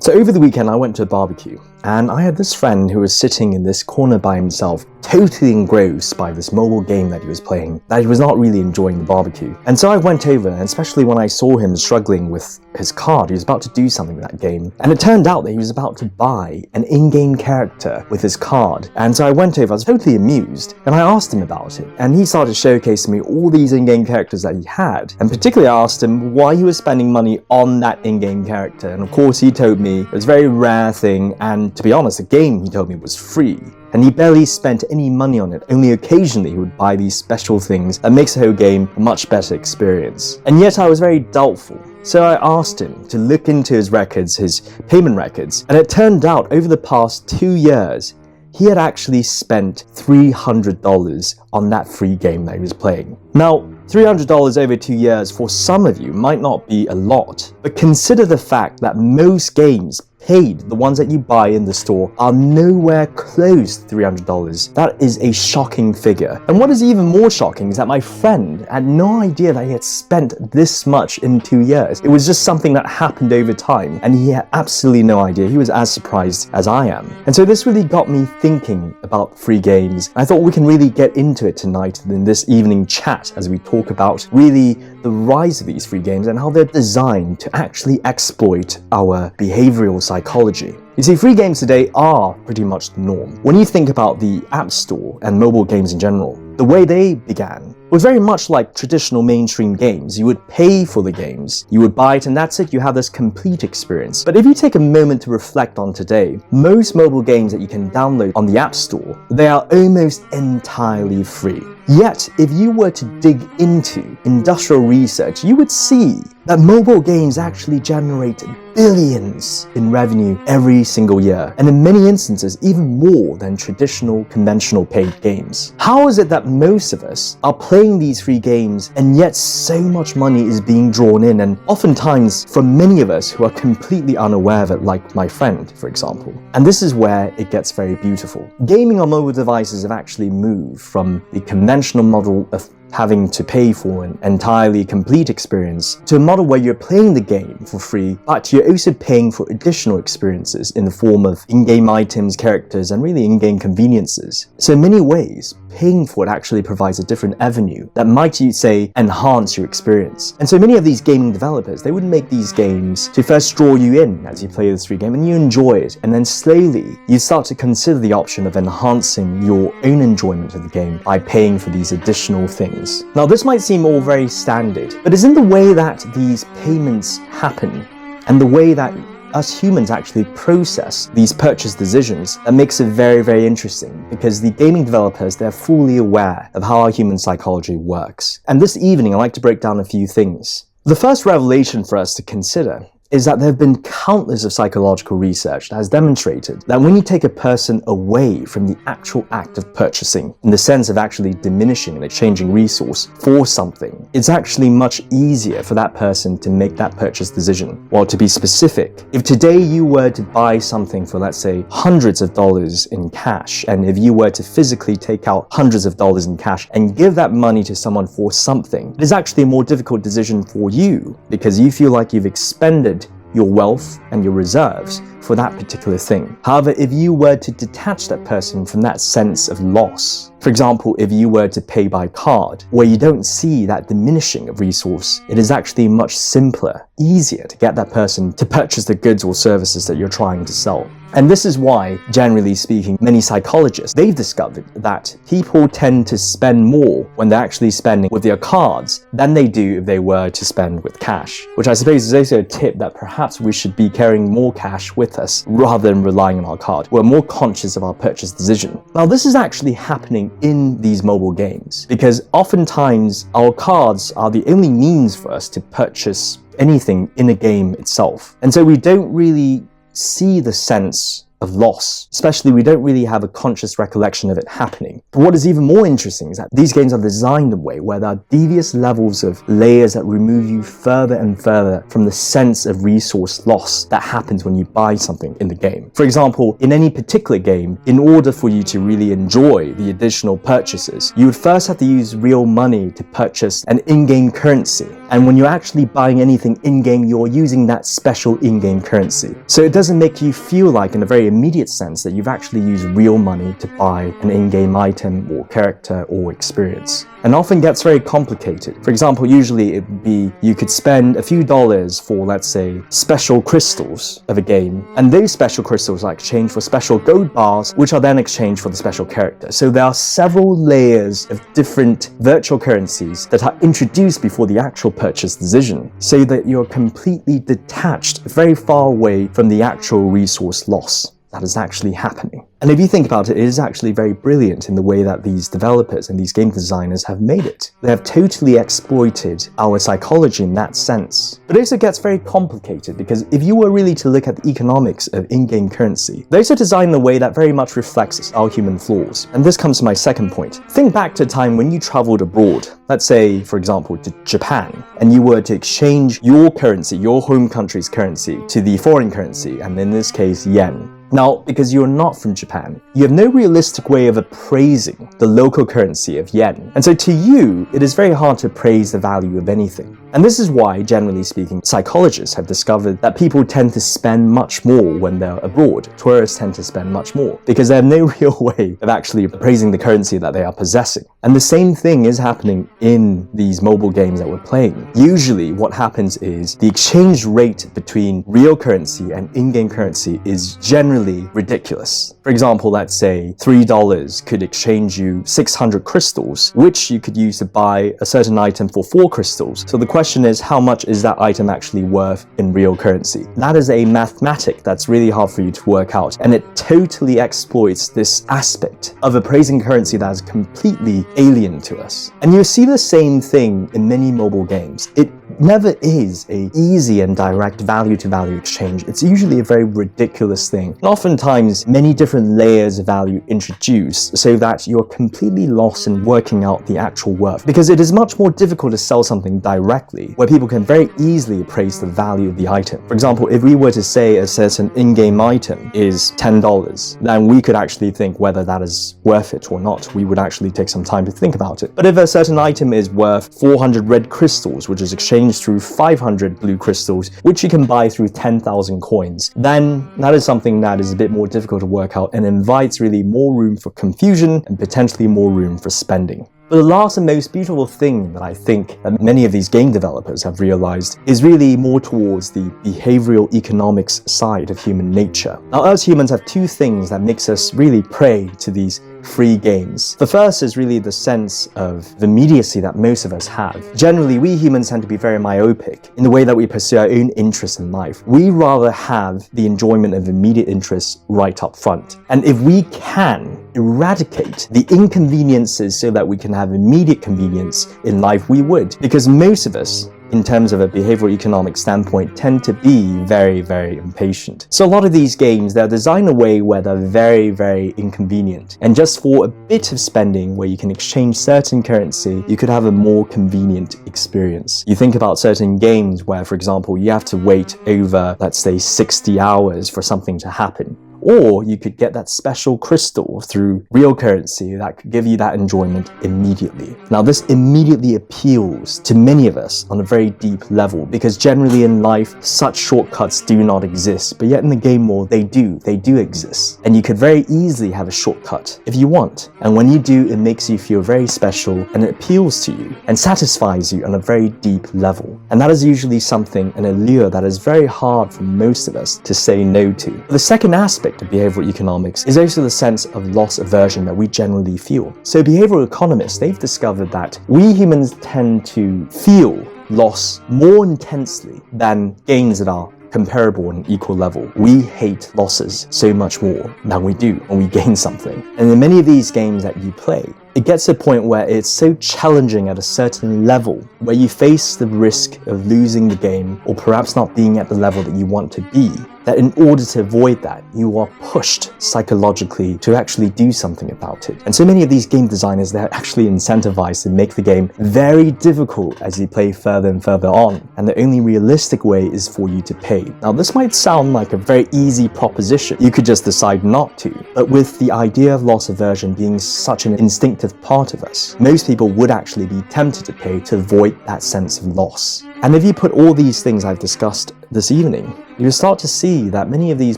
So over the weekend I went to a barbecue and I had this friend who was sitting in this corner by himself, totally engrossed by this mobile game that he was playing, that he was not really enjoying the barbecue. And so I went over, and especially when I saw him struggling with his card, he was about to do something with that game. And it turned out that he was about to buy an in-game character with his card. And so I went over, I was totally amused, and I asked him about it. And he started showcasing me all these in-game characters that he had. And particularly I asked him why he was spending money on that in-game character. And of course he told me it was a very rare thing, and to be honest, the game, he told me, was free. And he barely spent any money on it. Only occasionally he would buy these special things that makes the whole game a much better experience. And yet I was very doubtful. So I asked him to look into his records, his payment records, and it turned out over the past 2 years, he had actually spent $300 on that free game that he was playing. Now, $300 over 2 years for some of you might not be a lot, but consider the fact that most games paid, the ones that you buy in the store, are nowhere close to $300. That is a shocking figure. And what is even more shocking is that my friend had no idea that he had spent this much in 2 years. It was just something that happened over time, and he had absolutely no idea. He was as surprised as I am. And so this really got me thinking about free games. I thought we can really get into it tonight in this evening chat as we talk about really the rise of these free games and how they're designed to actually exploit our behavioral psychology. You see, free games today are pretty much the norm. When you think about the App Store and mobile games in general, the way they began was very much like traditional mainstream games. You would pay for the games, you would buy it, and that's it, you have this complete experience. But if you take a moment to reflect on today, most mobile games that you can download on the App Store, they are almost entirely free. Yet, if you were to dig into industrial research, you would see that mobile games actually generate billions in revenue every single year, and in many instances, even more than traditional, conventional paid games. How is it that most of us are playing these free games, and yet so much money is being drawn in, and oftentimes from many of us who are completely unaware of it, like my friend, for example? And this is where it gets very beautiful. Gaming on mobile devices have actually moved from the conventional model of having to pay for an entirely complete experience to a model where you're playing the game for free, but you're also paying for additional experiences in the form of in-game items, characters, and really in-game conveniences. So in many ways, paying for it actually provides a different avenue that might, you say, enhance your experience. And so many of these gaming developers, they would make these games to first draw you in as you play this free game and you enjoy it, and then slowly you start to consider the option of enhancing your own enjoyment of the game by paying for these additional things. Now this might seem all very standard, but it's in the way that these payments happen and the way that us humans actually process these purchase decisions that makes it very, very interesting, because the gaming developers, they're fully aware of how our human psychology works. And this evening I'd like to break down a few things. The first revelation for us to consider is that there have been countless of psychological research that has demonstrated that when you take a person away from the actual act of purchasing, in the sense of actually diminishing and exchanging resource for something, it's actually much easier for that person to make that purchase decision. Well, to be specific, if today you were to buy something for, let's say, hundreds of dollars in cash, and if you were to physically take out hundreds of dollars in cash and give that money to someone for something, it is actually a more difficult decision for you, because you feel like you've expended your wealth and your reserves for that particular thing. However, if you were to detach that person from that sense of loss, for example, if you were to pay by card, where you don't see that diminishing of resource, it is actually much simpler, easier to get that person to purchase the goods or services that you're trying to sell. And this is why, generally speaking, many psychologists, they've discovered that people tend to spend more when they're actually spending with their cards than they do if they were to spend with cash, which I suppose is also a tip that perhaps we should be carrying more cash with us rather than relying on our card. We're more conscious of our purchase decision. Now, this is actually happening in these mobile games, because oftentimes our cards are the only means for us to purchase anything in a game itself. And so we don't really see the sense of loss. Especially, we don't really have a conscious recollection of it happening. But what is even more interesting is that these games are designed in a way where there are devious levels of layers that remove you further and further from the sense of resource loss that happens when you buy something in the game. For example, in any particular game, in order for you to really enjoy the additional purchases, you would first have to use real money to purchase an in-game currency. And when you're actually buying anything in-game, you're using that special in-game currency. So it doesn't make you feel like, in a very immediate sense, that you've actually used real money to buy an in-game item or character or experience. And often gets very complicated. For example, usually it would be you could spend a few dollars for, let's say, special crystals of a game, and those special crystals are exchanged for special gold bars, which are then exchanged for the special character. So there are several layers of different virtual currencies that are introduced before the actual purchase decision, so that you're completely detached, very far away from the actual resource loss that is actually happening. And if you think about it, it is actually very brilliant in the way that these developers and these game designers have made it. They have totally exploited our psychology in that sense. But it also gets very complicated, because if you were really to look at the economics of in-game currency, those are designed in a way that very much reflects our human flaws. And this comes to my second point. Think back to a time when you traveled abroad, let's say, for example, to Japan, and you were to exchange your currency, your home country's currency, to the foreign currency, and in this case, yen. Now, because you're not from Japan, you have no realistic way of appraising the local currency of yen. And so to you, it is very hard to appraise the value of anything. And this is why, generally speaking, psychologists have discovered that people tend to spend much more when they're abroad. Tourists tend to spend much more because they have no real way of actually appraising the currency that they are possessing. And the same thing is happening in these mobile games that we're playing. Usually what happens is the exchange rate between real currency and in-game currency is generally ridiculous. For example, let's say $3 could exchange you 600 crystals, which you could use to buy a certain item for 4 crystals. So the question is, how much is that item actually worth in real currency? That is a mathematic that's really hard for you to work out, and it totally exploits this aspect of appraising currency that is completely alien to us. And you see the same thing in many mobile games. It never is an easy and direct value-to-value exchange. It's usually a very ridiculous thing. And oftentimes, many different layers of value introduced so that you're completely lost in working out the actual worth. Because it is much more difficult to sell something directly, where people can very easily appraise the value of the item. For example, if we were to say a certain in-game item is $10, then we could actually think whether that is worth it or not. We would actually take some time to think about it. But if a certain item is worth 400 red crystals, which is exchanged through 500 blue crystals, which you can buy through 10,000 coins, then that is something that is a bit more difficult to work out and invites really more room for confusion and potentially more room for spending. But the last and most beautiful thing that I think that many of these game developers have realized is really more towards the behavioral economics side of human nature. Now, us humans have two things that makes us really prey to these free games. The first is really the sense of the immediacy that most of us have. Generally, we humans tend to be very myopic in the way that we pursue our own interests in life. We rather have the enjoyment of immediate interests right up front. And if we can eradicate the inconveniences so that we can have immediate convenience in life, we would. Because most of us, in terms of a behavioral economic standpoint, tend to be very, very impatient. So a lot of these games, they're designed in a way where they're very, very inconvenient. And just for a bit of spending where you can exchange certain currency, you could have a more convenient experience. You think about certain games where, for example, you have to wait over, let's say, 60 hours for something to happen. Or you could get that special crystal through real currency that could give you that enjoyment immediately. Now, this immediately appeals to many of us on a very deep level, because generally in life, such shortcuts do not exist. But yet in the game world, they do exist. And you could very easily have a shortcut if you want. And when you do, it makes you feel very special, and it appeals to you and satisfies you on a very deep level. And that is usually something, an allure that is very hard for most of us to say no to. The second aspect of behavioral economics is also the sense of loss aversion that we generally feel. So behavioral economists, they've discovered that we humans tend to feel loss more intensely than gains that are comparable on an equal level. We hate losses so much more than we do when we gain something. And in many of these games that you play, it gets to a point where it's so challenging at a certain level where you face the risk of losing the game or perhaps not being at the level that you want to be, that in order to avoid that, you are pushed psychologically to actually do something about it. And so many of these game designers, they're actually incentivized to make the game very difficult as you play further and further on. And the only realistic way is for you to pay. Now, this might sound like a very easy proposition. You could just decide not to. But with the idea of loss aversion being such an instinctive part of us, most people would actually be tempted to pay to avoid that sense of loss. And if you put all these things I've discussed this evening, you'll start to see that many of these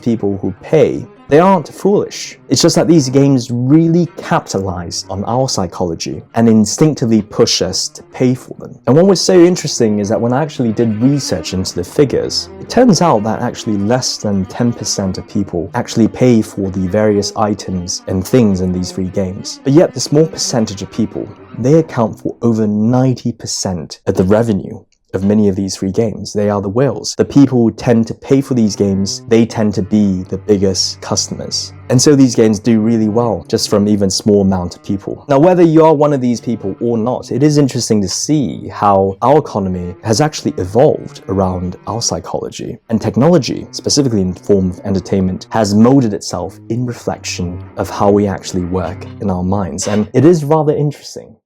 people who pay, they aren't foolish. It's just that these games really capitalize on our psychology and instinctively push us to pay for them. And what was so interesting is that when I actually did research into the figures, it turns out that actually less than 10% of people actually pay for the various items and things in these free games. But yet the small percentage of people, they account for over 90% of the revenue of many of these free games. They are the whales. The people who tend to pay for these games, they tend to be the biggest customers. And so these games do really well, just from even small amount of people. Now, whether you are one of these people or not, it is interesting to see how our economy has actually evolved around our psychology. And technology, specifically in the form of entertainment, has molded itself in reflection of how we actually work in our minds. And it is rather interesting.